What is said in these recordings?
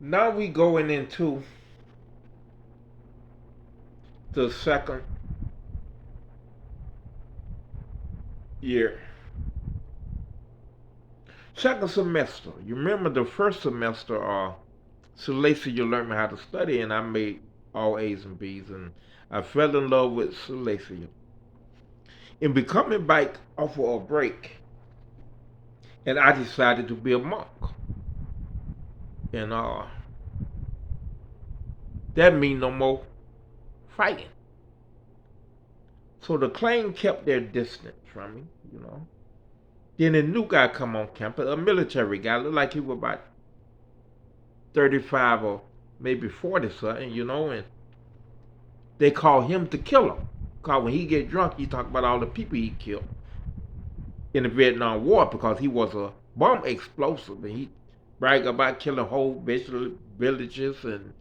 Now we going into the year, second semester. You remember the first semester, Salacia, you learned me how to study, and I made all A's and B's, and I fell in love with Salacia. In becoming back off of a break, and I decided to be a monk, and that mean no more fighting. So the clan kept their distance from me. Then a new guy come on campus, a military guy, looked like he was about 35 or maybe 40 something, and they call him to kill him. Cause when he get drunk, he talk about all the people he killed in the Vietnam War because he was a bomb explosive, and he brag about killing whole villages, and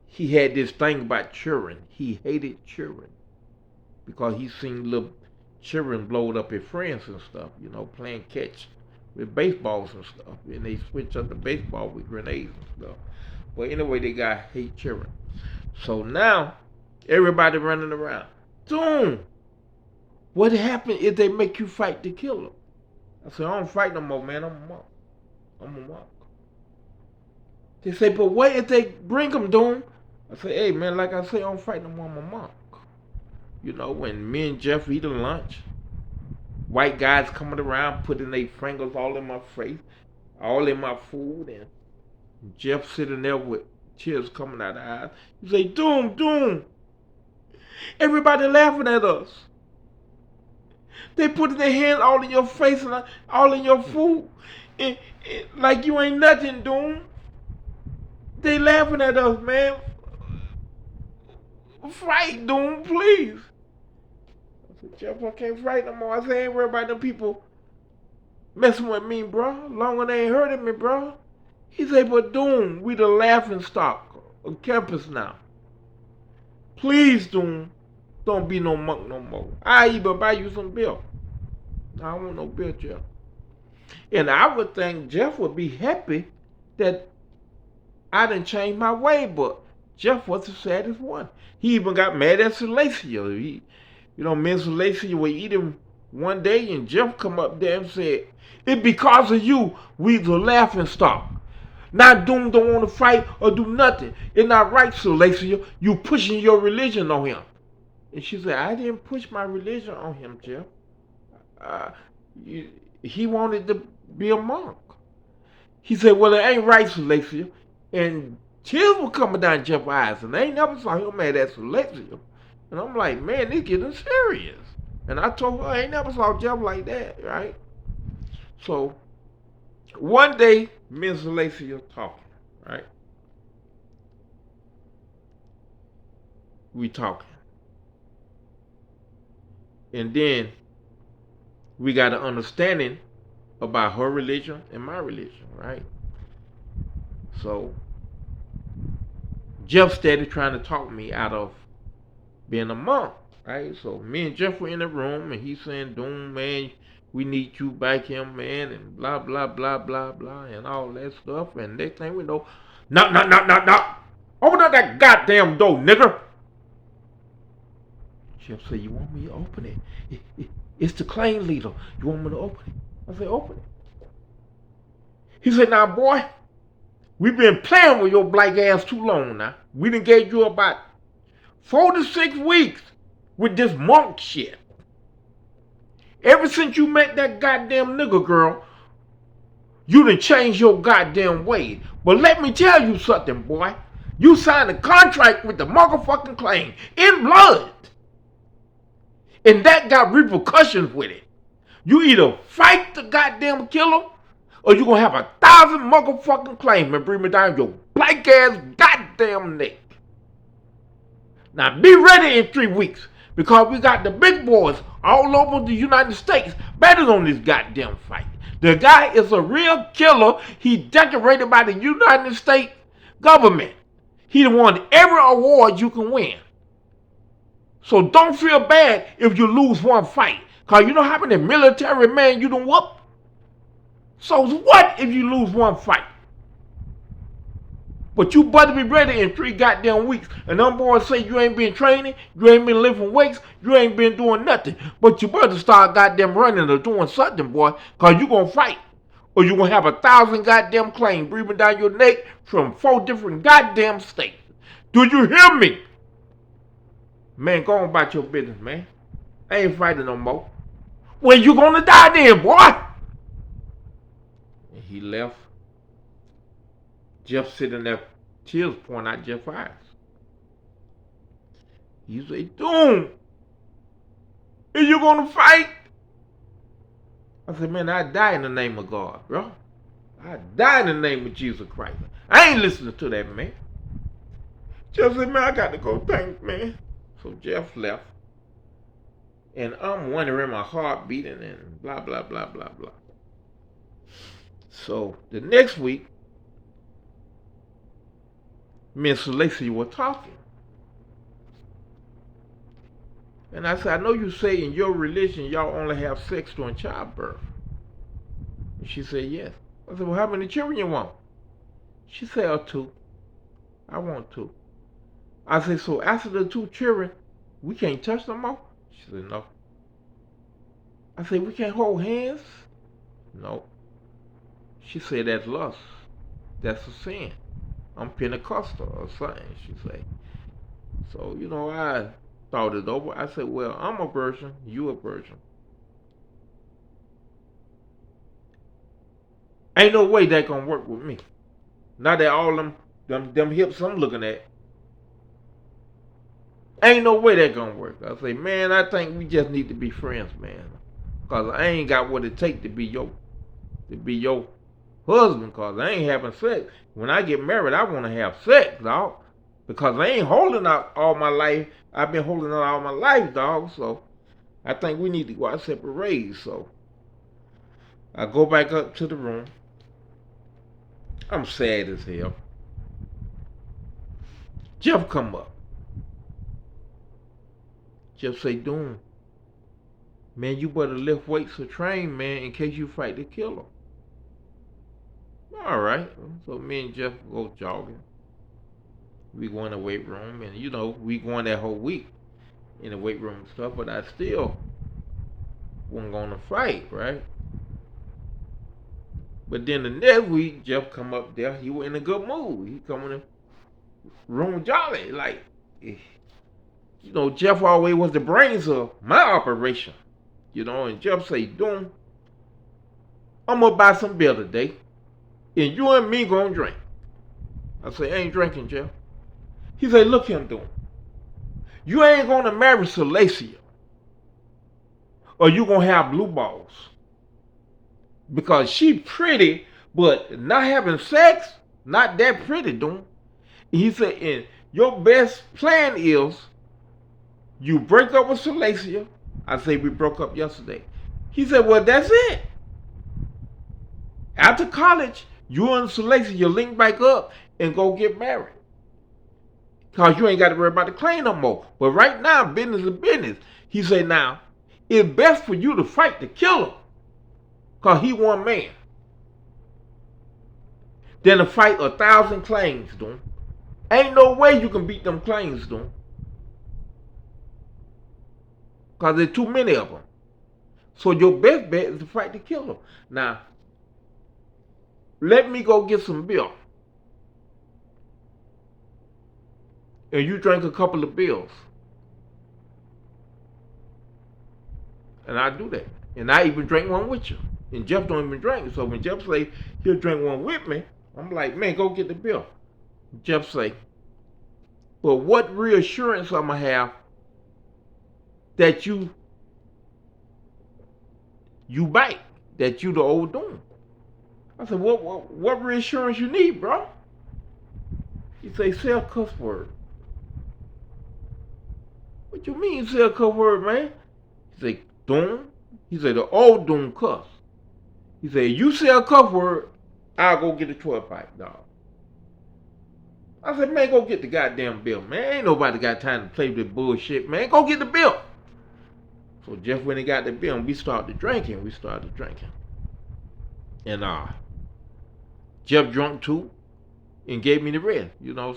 he had this thing about children. He hated children because he seen little children blowed up his friends and stuff, playing catch with baseballs and stuff, and they switch up the baseball with grenades and stuff. But anyway, they got hate children. So now everybody running around. Doom. What happened if they make you fight to kill them? I said, I don't fight no more, man. I'm a monk. I'm a monk. They say, but what if they bring them, Doom? I say, hey, man, like I say, I don't fight no more. I'm a monk. When me and Jeff eating lunch, white guys coming around putting their fingers all in my face, all in my food, and Jeff sitting there with tears coming out of his eyes. He say, Doom, Doom. Everybody laughing at us. They putting their hands all in your face and all in your food, like you ain't nothing, Doom. They laughing at us, man. Fight, Doom, please. I said, Jeff, I can't fight no more. I said, I ain't worried about them people messing with me, bro. Long as they ain't hurting me, bro. He said, but Doom, we the laughing stock of campus now. Please, Doom, don't be no monk no more. I even buy you some beer. I don't want no beer, Jeff. And I would think Jeff would be happy that I didn't change my way, but Jeff was the saddest one. He even got mad at Salacia. Me and Salacia were eating one day, and Jeff come up there and said, it's because of you we the laughing stock. Now Doom don't want to fight or do nothing. It's not right, Salacia. You pushing your religion on him. And she said, I didn't push my religion on him, Jeff. Uh, he wanted to be a monk. He said, well, it ain't right, Salacia. And tears were coming down Jeff's eyes, and they ain't never saw him mad at Salacia. And I'm like, man, this getting serious. And I told her, I ain't never saw Jeff like that, right? So, one day, me and Salacia talking, right? We talking. And then, we got an understanding about her religion and my religion, right? So, Jeff started trying to talk me out of being a monk, right? So me and Jeff were in the room, and he's saying, Doom, man, we need you back here, man, and blah, blah, blah, blah, blah, and all that stuff. And next thing we know, knock, knock, knock, knock, knock. Open up that goddamn door, nigger. Jeff said, you want me to open it's the clan leader. You want me to open it? I said, open it. He said, now, boy, we've been playing with your black ass too long now. We done gave you about 4 to 6 weeks with this monk shit. Ever since you met that goddamn nigga girl, you done changed your goddamn ways. But let me tell you something, boy. You signed a contract with the motherfucking clan in blood. And that got repercussions with it. You either fight the goddamn killer, or you gonna have 1,000 motherfucking claimants bring me down your black ass goddamn neck. Now be ready in 3 weeks, because we got the big boys all over the United States betting on this goddamn fight. The guy is a real killer. He decorated by the United States government. He won every award you can win. So don't feel bad if you lose one fight, because you know how many military men you done whoop? So what if you lose one fight? But you about to be ready in 3 goddamn weeks. And them boys say you ain't been training, you ain't been lifting weights, you ain't been doing nothing. But you better start goddamn running or doing something, boy, because you going to fight. Or you going to have 1,000 goddamn claims breathing down your neck from 4 different goddamn states. Do you hear me? Man, go on about your business, man. I ain't fighting no more. Well, you going to die then, boy. And he left. Jeff sitting there, tears pouring out Jeff's eyes. He said, Doom, are you going to fight? I said, man, I die in the name of God, bro. I die in the name of Jesus Christ. I ain't listening to that, man. Jeff said, man, I got to go think, man. So Jeff left. And I'm wondering, my heart beating and blah, blah, blah, blah, blah. So the next week, me and Celestia were talking. And I said, I know you say in your religion y'all only have sex during childbirth. And she said, yes. I said, well, how many children you want? She said, 2. I want 2. I said, so after the 2 children, we can't touch no more? She said, no. I said, we can't hold hands? No. She said, that's lust. That's a sin. I'm Pentecostal or something, she said. So, I thought it over. I said, well, I'm a virgin, you a virgin. Ain't no way that gonna work with me. Not that all them hips I'm looking at. Ain't no way that gonna work. I say, man, I think we just need to be friends, man. Cause I ain't got what it take to be your husband, cause I ain't having sex. When I get married, I wanna have sex, dog. Because I ain't holding out all my life. I've been holding out all my life, dog. So I think we need to go our separate ways. So I go back up to the room. I'm sad as hell. Jeff come up. Jeff say, Doom, man, you better lift weights or train, man, in case you fight the killer. All right. So me and Jeff go jogging. We go in the weight room, and we going that whole week in the weight room and stuff, but I still wasn't gonna fight, right? But then the next week, Jeff come up there, he was in a good mood. He come in the room jolly, like, Jeff always was the brains of my operation, and Jeff say, Doom, I'm gonna buy some beer today, and you and me gonna drink. I say, I ain't drinking, Jeff. He say, look him, Doom. You ain't gonna marry Celestia, or you gonna have blue balls. Because she pretty, but not having sex, not that pretty, Doom. He said, and your best plan is you break up with Celestia. I say, we broke up yesterday. He said, well, that's it. After college, you and Celestia link back up and go get married. Because you ain't got to worry about the claim no more. But right now, business is business. He said, now, it's best for you to fight the killer. Because he one man. Than to fight 1,000 claims, Doom. Ain't no way you can beat them claims, Doom. Because there's too many of them. So your best bet is to fight the killer. Now, let me go get some beer. And you drink a couple of beers. And I do that. And I even drink one with you. And Jeff don't even drink. So when Jeff say he'll drink one with me, I'm like, man, go get the beer. Jeff say, but what reassurance I'm going to have that you bite, that you the old Doom? I said, what reassurance you need, bro? He say, say a cuss word. What you mean say a cuss word, man? He say, Doom. He say, the old Doom cuss. He say, you say a cuss word, I'll go get a 12-pack, dog. I said, man, go get the goddamn bill, man. Ain't nobody got time to play with this bullshit, man. Go get the bill. So Jeff went and got the bill, and we started drinking. And Jeff drunk too. and gave me the rest,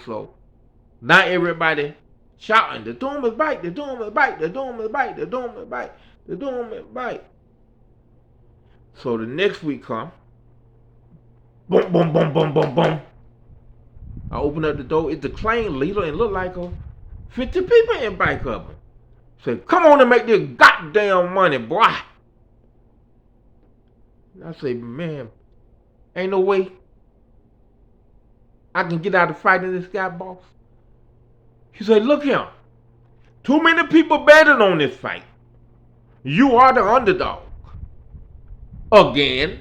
so not everybody shouting, the doom is bite, the doom is bite, the doom is bite, the doom is bite, the doom is bite. So the next week come, boom, boom, boom, boom, boom, boom. I open up the door, it's the claim leader and look like 50 people in bike of them. Say, come on and make this goddamn money, boy. And I say, man, ain't no way I can get out of fighting this guy, boss. He said, look here, too many people betting on this fight. You are the underdog. Again.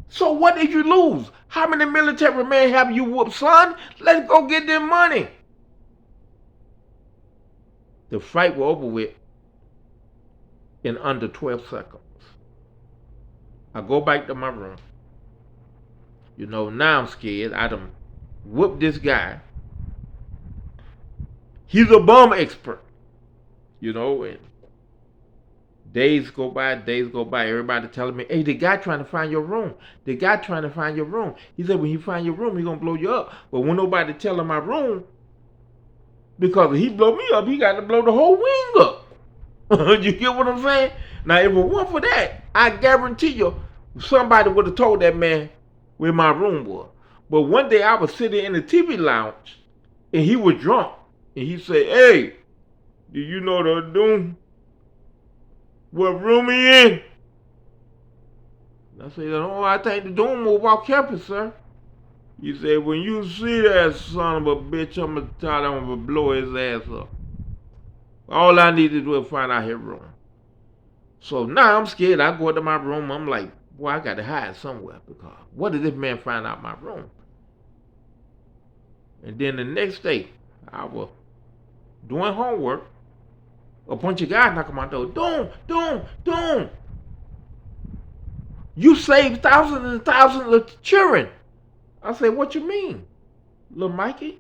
So what did you lose? How many military men have you whooped, son? Let's go get them money. The fight was over with in under 12 seconds. I go back to my room. Now I'm scared. I done whooped this guy. He's a bum expert. And days go by. Everybody telling me, hey, the guy trying to find your room. The guy trying to find your room. He said, when he find your room, he going to blow you up. But when nobody tell him my room, because if he blow me up, he got to blow the whole wing up. You get what I'm saying? Now, if it weren't for that, I guarantee you, somebody would have told that man where my room was. But one day I was sitting in the TV lounge, and he was drunk. And he said, hey, do you know the doom? What room he in? I said, oh, I think the doom will walk campus, sir. He said, when you see that son of a bitch, I'm going to tell him I'm going to blow his ass up. All I need to do is find out his room. So now I'm scared. I go to my room. I'm like, boy, I got to hide somewhere, because what if this man find out my room? And then the next day, I was doing homework. A bunch of guys knock on my door. Doom. You saved thousands and thousands of children. I said, what you mean, little Mikey?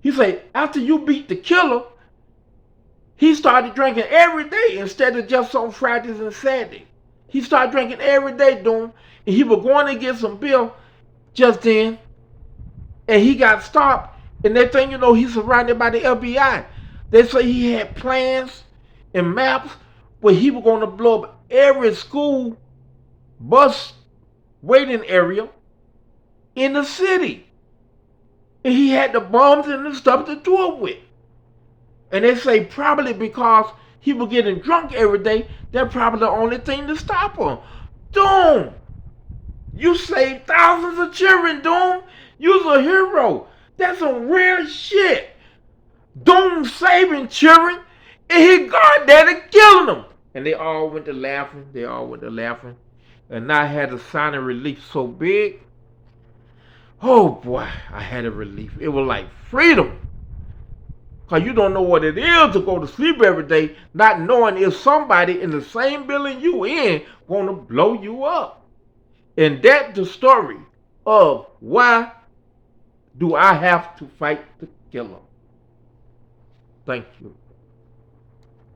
He said, after you beat the killer, he started drinking every day instead of just on Fridays and Saturdays. He started drinking every day, Doom. And he was going to get some beer just then. And he got stopped. And that thing, he's surrounded by the FBI. They say he had plans and maps where he was going to blow up every school bus waiting area in the city. And he had the bombs and the stuff to do it with. And they say probably because he was getting drunk every day, that's probably the only thing to stop him. Doom! You saved thousands of children, Doom! You're a hero. That's some real shit. Doom saving children, and his goddaddy killing them. And they all went to laughing. And I had a sign of relief so big. Oh boy, I had a relief. It was like freedom. Because you don't know what it is to go to sleep every day not knowing if somebody in the same building you in going to blow you up. And that's the story of why do I have to fight the killer. Thank you.